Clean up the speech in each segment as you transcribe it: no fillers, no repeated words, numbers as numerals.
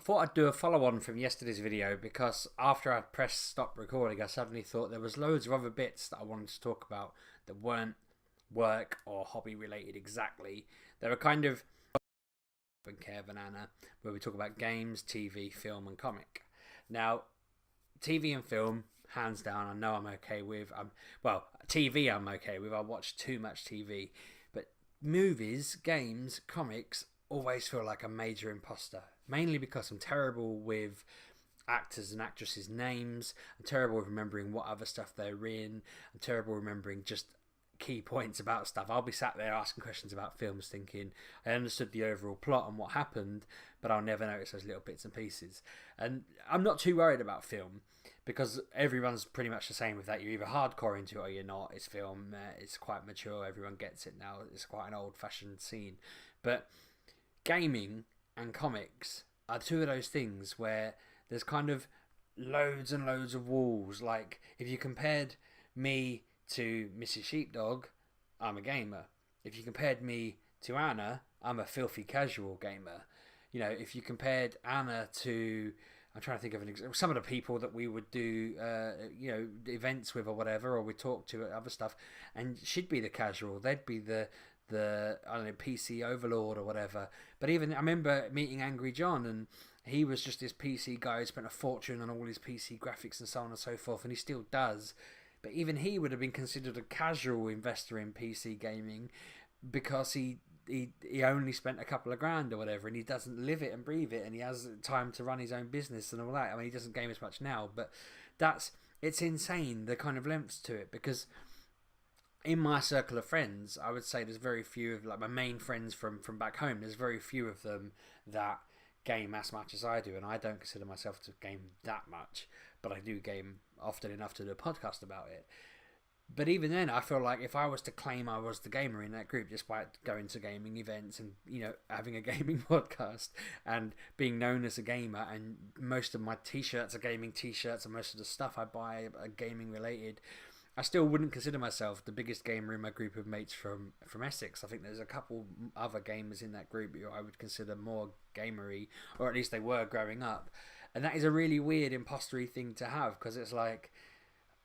thought I'd do a follow-on from yesterday's video because after I pressed stop recording, I suddenly thought there was loads of other bits that I wanted to talk about that weren't work or hobby related exactly. They were kind of and Kev and Anna, where we talk about games, TV, film, and comic. Now, TV and film, hands down, I know I'm okay with. Well, TV I'm okay with. I watch too much TV, but movies, games, comics always feel like a major imposter. Mainly because I'm terrible with actors and actresses' names. I'm terrible with remembering what other stuff they're in. I'm terrible remembering just key points about stuff. I'll be sat there asking questions about films thinking I understood the overall plot and what happened, but I'll never notice those little bits and pieces. And I'm not too worried about film because everyone's pretty much the same with that. You're either hardcore into it or you're not. It's film, it's quite mature, everyone gets it now. It's quite an old-fashioned scene. But gaming and comics are two of those things where there's kind of loads and loads of walls. Like, if you compared me to Mrs. Sheepdog, I'm a gamer. If you compared me to Anna, I'm a filthy casual gamer. You know, if you compared Anna to, I'm trying to think of an example, some of the people that we would do, events with or whatever, or we talk to other stuff, and she'd be the casual. They'd be the I don't know, PC overlord or whatever. But even I remember meeting Angry John, and he was just this PC guy who spent a fortune on all his PC graphics and so on and so forth, and he still does. But even he would have been considered a casual investor in PC gaming because he only spent a couple of grand or whatever, and he doesn't live it and breathe it, and he has time to run his own business and all that. I mean, he doesn't game as much now, but it's insane the kind of lengths to it, because in my circle of friends, I would say there's very few of, like, my main friends from back home, there's very few of them that game as much as I do, and I don't consider myself to game that much, but I do game often enough to do a podcast about it. But even then, I feel like if I was to claim I was the gamer in that group, just by going to gaming events and, you know, having a gaming podcast and being known as a gamer, and most of my t-shirts are gaming t-shirts and most of the stuff I buy are gaming related, I still wouldn't consider myself the biggest gamer in my group of mates from Essex. I think there's a couple other gamers in that group who I would consider more gamery, or at least they were growing up. And that is a really weird impostery thing to have, because it's like,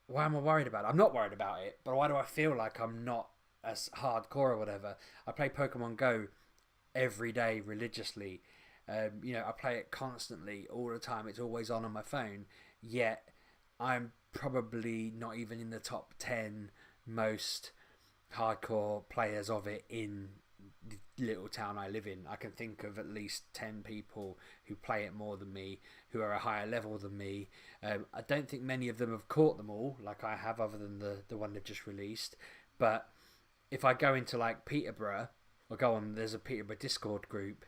why am I worried about it? I'm not worried about it, but why do I feel like I'm not as hardcore or whatever? I play Pokemon Go every day religiously. I play it constantly, all the time. It's always on my phone. Yet I'm probably not even in the top 10 most hardcore players of it in the little town I live in. I can think of at least 10 people who play it more than me, who are a higher level than me. I don't think many of them have caught them all like I have, other than the one they've just released. But if I go into like Peterborough, or go on, there's a Peterborough Discord group,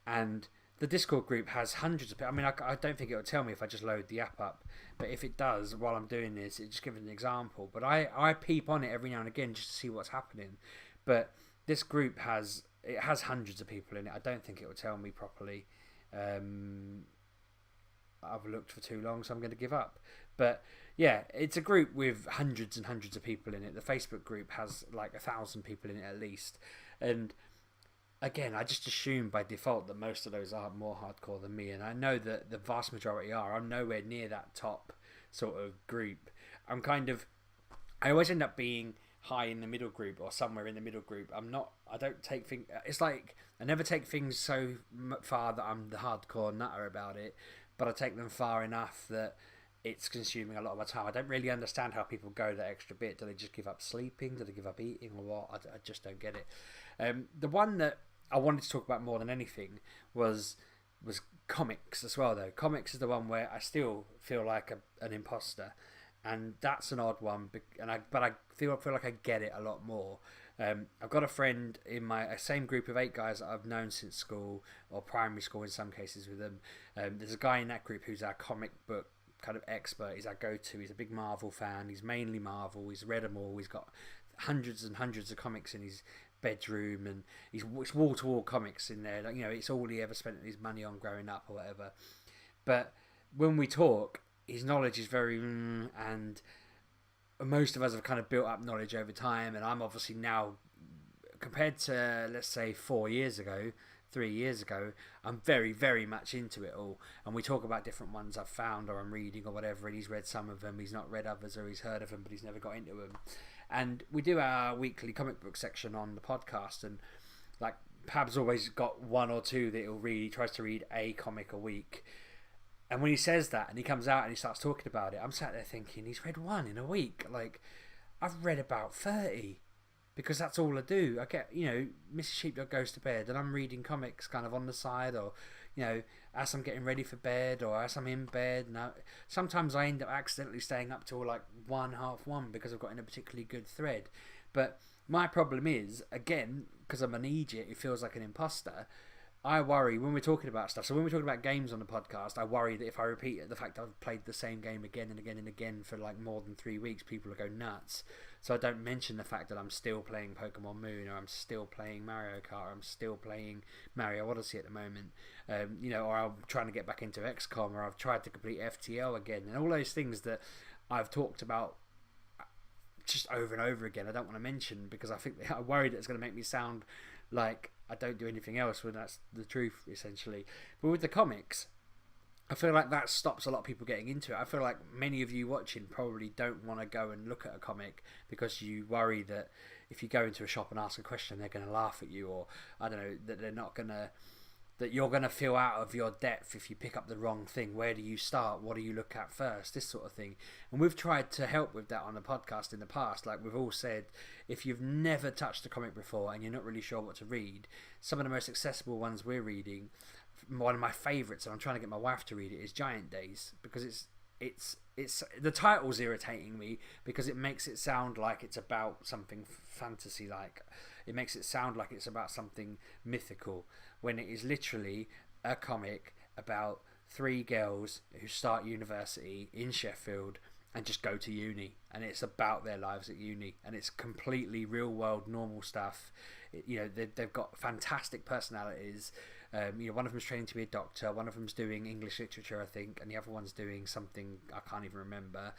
and the Discord group has hundreds of people. I mean, I don't think it'll tell me if I just load the app up, but if it does while I'm doing this, it just gives an example. But I peep on it every now and again just to see what's happening. But this group has hundreds of people in it. I don't think it will tell me properly. I've looked for too long, so I'm going to give up. But yeah, it's a group with hundreds and hundreds of people in it. The Facebook group has like 1,000 people in it at least. And again, I just assume by default that most of those are more hardcore than me, and I know that the vast majority are. I'm nowhere near that top sort of group. I always end up being high in the middle group, or somewhere in the middle group. I don't take things, it's like I never take things so far that I'm the hardcore nutter about it, but I take them far enough that it's consuming a lot of my time. I don't really understand how people go that extra bit. Do they just give up sleeping? Do they give up eating, or what? I just don't get it. The one that I wanted to talk about more than anything was comics as well, though. Comics is the one where I still feel like an imposter, and that's an odd one. But I feel like I get it a lot more. I've got a friend in my same group of 8 guys that I've known since school, or primary school in some cases with them. There's a guy in that group who's our comic book kind of expert. He's our go-to. He's a big Marvel fan. He's mainly Marvel. He's read them all. He's got hundreds and hundreds of comics in his bedroom, and it's wall-to-wall comics in there. Like, you know, it's all he ever spent his money on growing up or whatever. But when we talk, his knowledge is very and most of us have kind of built up knowledge over time, and I'm obviously now, compared to let's say 4 years ago, 3 years ago, I'm very, very much into it all. And we talk about different ones I've found or I'm reading or whatever, and he's read some of them, he's not read others, or he's heard of them, but he's never got into them. And we do our weekly comic book section on the podcast, and like Pab's always got one or two that he'll read. He tries to read a comic a week. And when he says that and he comes out and he starts talking about it, I'm sat there thinking, he's read one in a week. Like, I've read about 30. Because that's all I do. I get, Mrs. Sheepdog goes to bed and I'm reading comics kind of on the side, or, as I'm getting ready for bed or as I'm in bed. And sometimes I end up accidentally staying up till like 1:30 because I've got in a particularly good thread. But my problem is, again, because I'm an idiot who feels like an imposter, I worry when we're talking about stuff. So when we're talking about games on the podcast, I worry that if I repeat it, the fact I've played the same game again and again and again for like more than 3 weeks, people will go nuts. So I don't mention the fact that I'm still playing Pokemon Moon, or I'm still playing Mario Kart, or I'm still playing Mario Odyssey at the moment, or I'm trying to get back into XCOM, or I've tried to complete FTL again, and all those things that I've talked about just over and over again. I don't want to mention because I think I worry that it's going to make me sound like I don't do anything else when that's the truth, essentially. But with the comics, I feel like that stops a lot of people getting into it. I feel like many of you watching probably don't want to go and look at a comic because you worry that if you go into a shop and ask a question, they're going to laugh at you, or I don't know, that they're not going to, that you're going to feel out of your depth if you pick up the wrong thing. Where do you start? What do you look at first? This sort of thing. And we've tried to help with that on the podcast in the past. Like we've all said, if you've never touched a comic before and you're not really sure what to read, some of the most accessible ones we're reading, one of my favourites, and I'm trying to get my wife to read it, is Giant Days, because it's the title's irritating me because it makes it sound like it's about something fantasy, like it makes it sound like it's about something mythical, when it is literally a comic about 3 girls who start university in Sheffield and just go to uni, and it's about their lives at uni, and it's completely real world normal stuff. They've got fantastic personalities. One of them's training to be a doctor, one of them's doing English literature, I think, and the other one's doing something I can't even remember.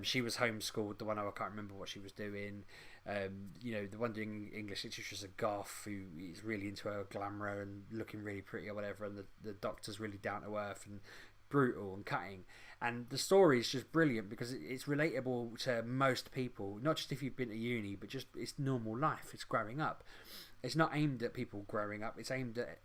She was homeschooled, the one I can't remember what she was doing. The one doing English literature is a goth who is really into her glamour and looking really pretty or whatever, and the doctor's really down to earth and brutal and cutting. And the story is just brilliant because it's relatable to most people, not just if you've been to uni, but just it's normal life, it's growing up. It's not aimed at people growing up, it's aimed at,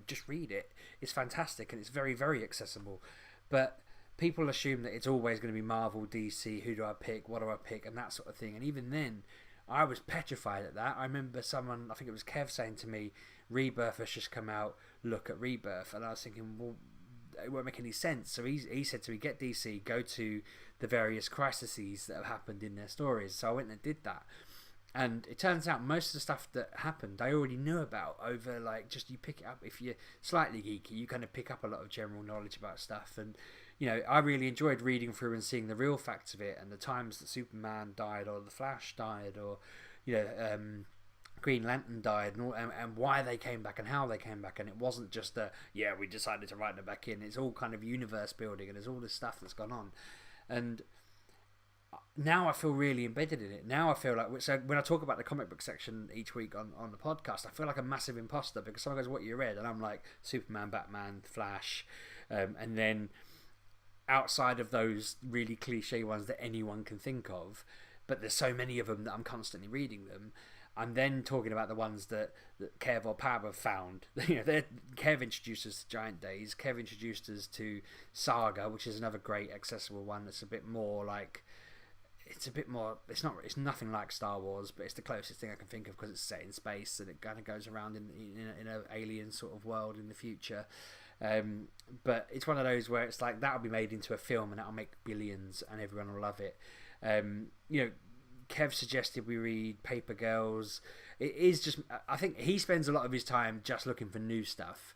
just read it. It's fantastic and it's very, very accessible. But people assume that it's always going to be Marvel, DC, who do I pick, what do I pick, and that sort of thing. And even then, I was petrified at that. I remember someone, I think it was Kev, saying to me, Rebirth has just come out, look at Rebirth. And I was thinking, well, it won't make any sense. So he said to me, get DC, go to the various crises that have happened in their stories. So I went and did that. And it turns out most of the stuff that happened I already knew about over, like, just you pick it up. If you're slightly geeky, you kind of pick up a lot of general knowledge about stuff. And, I really enjoyed reading through and seeing the real facts of it, and the times that Superman died, or the Flash died, or, Green Lantern died, and why they came back and how they came back. And it wasn't just we decided to write them back in. It's all kind of universe building, and there's all this stuff that's gone on. And now I feel really embedded in it. Now I feel like, so when I talk about the comic book section each week on the podcast, I feel like a massive imposter because someone goes, what you read? And I'm like, Superman, Batman, Flash, and then outside of those really cliche ones that anyone can think of, but there's so many of them that I'm constantly reading them. I'm then talking about the ones that Kev or Pab have found. Kev introduced us to Giant Days. Kev introduced us to Saga, which is another great accessible one that's a bit more like, it's nothing like Star Wars, but it's the closest thing I can think of because it's set in space and it kind of goes around in an alien sort of world in the future. But it's one of those where it's like that'll be made into a film and that'll make billions and everyone will love it. Kev suggested we read Paper Girls. It is just, I think he spends a lot of his time just looking for new stuff,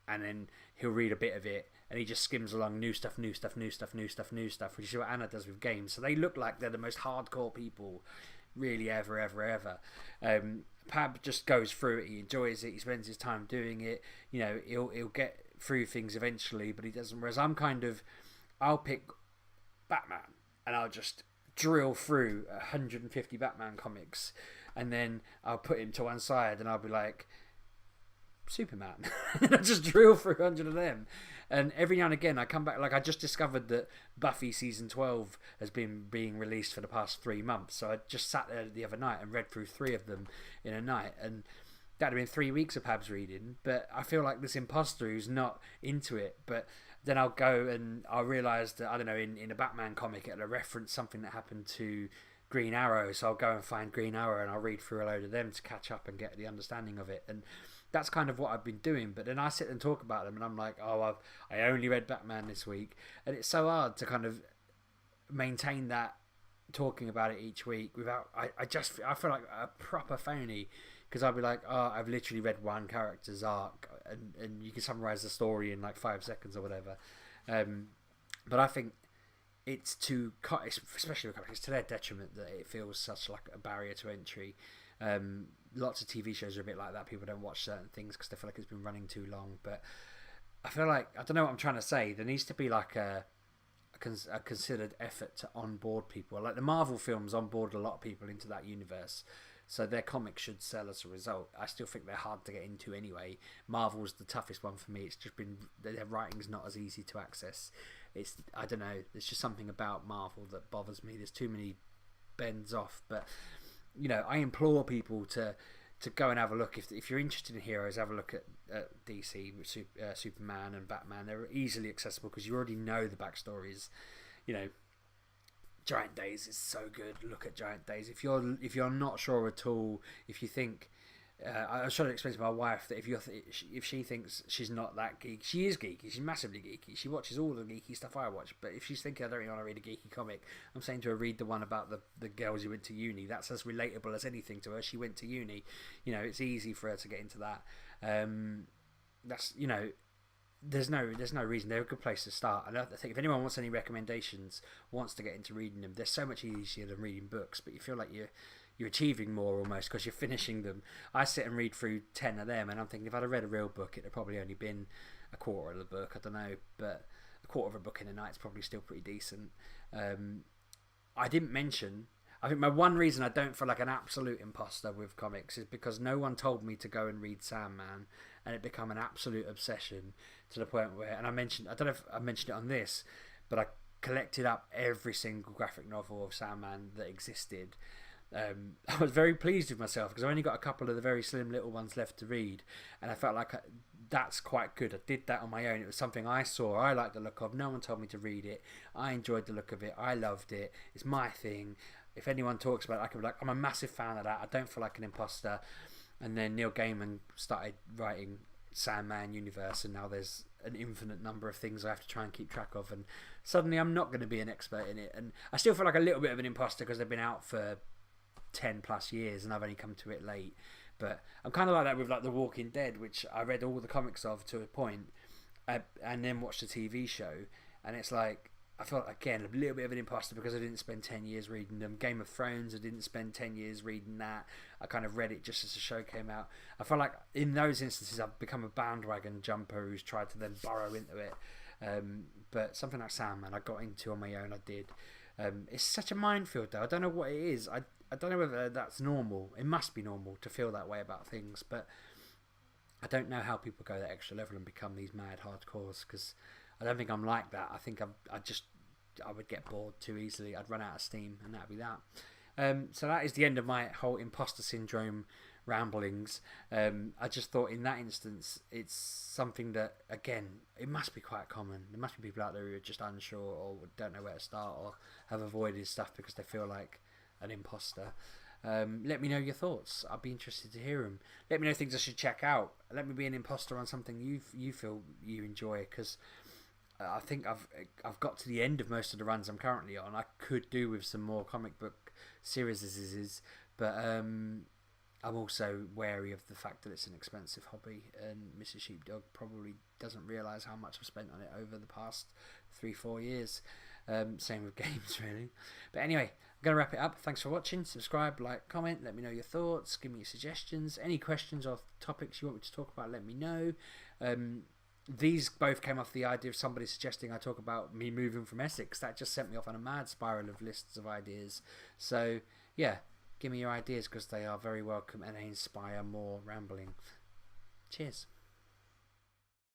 and then he'll read a bit of it and he just skims along new stuff, which is what Anna does with games. So they look like they're the most hardcore people really ever. Pab just goes through it, he enjoys it, he spends his time doing it. He'll get through things eventually, but he doesn't. Whereas I'll pick Batman and I'll just drill through 150 Batman comics, and then I'll put him to one side and I'll be like, Superman. And I just drill through 100 of them. And every now and again I come back, like I just discovered that Buffy season 12 has been being released for the past 3 months. So I just sat there the other night and read through 3 of them in a night. And that'd have been 3 weeks of Pab's reading. But I feel like this imposter who's not into it. But then I'll go and I'll realise that, I don't know, in a Batman comic it'll reference something that happened to Green Arrow. So I'll go and find Green Arrow and I'll read through a load of them to catch up and get the understanding of it. And that's kind of what I've been doing. But then I sit and talk about them and I'm like, oh, I only read Batman this week. And it's so hard to kind of maintain that, talking about it each week without, I feel like a proper phony, because I'll be like, oh, I've literally read one character's arc and you can summarize the story in like 5 seconds or whatever. But I think it's to, especially with comics, it's to their detriment that it feels such like a barrier to entry. Lots of TV shows are a bit like that. People don't watch certain things because they feel like it's been running too long. But I feel like, I don't know what I'm trying to say. There needs to be like a considered effort to onboard people. Like the Marvel films onboard a lot of people into that universe, so their comics should sell as a result. I still think they're hard to get into anyway. Marvel's the toughest one for me. It's just been, their writing's not as easy to access. It's, I don't know, there's just something about Marvel that bothers me. There's too many bends off. But you know, I implore people to go and have a look. If you're interested in heroes, have a look at DC, Superman and Batman. They're easily accessible because you already know the backstories. You know, Giant Days is so good. Look at Giant Days. If you're not sure at all, if you think, I was trying to explain to my wife that if she thinks she's not that geeky, she is geeky. She's massively geeky. She watches all the geeky stuff I watch. But if she's thinking I don't really want to read a geeky comic, I'm saying to her, read the one about the girls who went to uni. That's as relatable as anything to her. She went to uni. You know, it's easy for her to get into that. That's, you know, there's no reason. They're a good place to start. And I think if anyone wants any recommendations, wants to get into reading them, they're so much easier than reading books. But you feel like you're achieving more almost because you're finishing them. I sit and read through 10 of them and I'm thinking if I'd have read a real book, it'd have probably only been a quarter of the book. I don't know, but a quarter of a book in a night is probably still pretty decent. I didn't mention, I think my one reason I don't feel like an absolute imposter with comics is because no one told me to go and read Sandman, and it become an absolute obsession to the point where, and I don't know if I mentioned it on this, but I collected up every single graphic novel of Sandman that existed. I was very pleased with myself because I only got a couple of the very slim little ones left to read, and I felt like that's quite good. I did that on my own. It was something I saw, I liked the look of. No one told me to read it. I enjoyed the look of it. I loved it. It's my thing. If anyone talks about it, I can be like, I'm a massive fan of that. I don't feel like an imposter. And then Neil Gaiman started writing Sandman universe, and now there's an infinite number of things I have to try and keep track of, and suddenly I'm not going to be an expert in it. And I still feel like a little bit of an imposter because they've been out for 10 plus years and I've only come to it late. But I'm kind of like that with like The Walking Dead, which I read all the comics of to a point, and then watched the TV show, and it's like I felt again a little bit of an imposter because I didn't spend 10 years reading them. Game of Thrones, I didn't spend 10 years reading that. I kind of read it just as the show came out. I felt like in those instances I've become a bandwagon jumper who's tried to then burrow into it. But something like Sandman I got into on my own. I did. It's such a minefield though. I don't know what it is. I don't know whether that's normal. It must be normal to feel that way about things, but I don't know how people go that extra level and become these mad hardcores, because I don't think I'm like that. I think I would get bored too easily. I'd run out of steam, and that'd be that. So that is the end of my whole imposter syndrome ramblings. I just thought in that instance, it's something that, again, it must be quite common. There must be people out there who are just unsure or don't know where to start or have avoided stuff because they feel like an imposter. Let me know your thoughts. I'd be interested to hear them. Let me know things I should check out. Let me be an imposter on something you feel you enjoy, because I think I've got to the end of most of the runs I'm currently on. I could do with some more comic book series, but I'm also wary of the fact that it's an expensive hobby, and Mrs. Sheepdog probably doesn't realise how much I've spent on it over the past 3-4 years. Same with games, really. But anyway, I'm going to wrap it up. Thanks for watching. Subscribe, like, comment. Let me know your thoughts. Give me your suggestions. Any questions or topics you want me to talk about, let me know. These both came off the idea of somebody suggesting I talk about me moving from Essex. That just sent me off on a mad spiral of lists of ideas. So, yeah, give me your ideas because they are very welcome and they inspire more rambling. Cheers.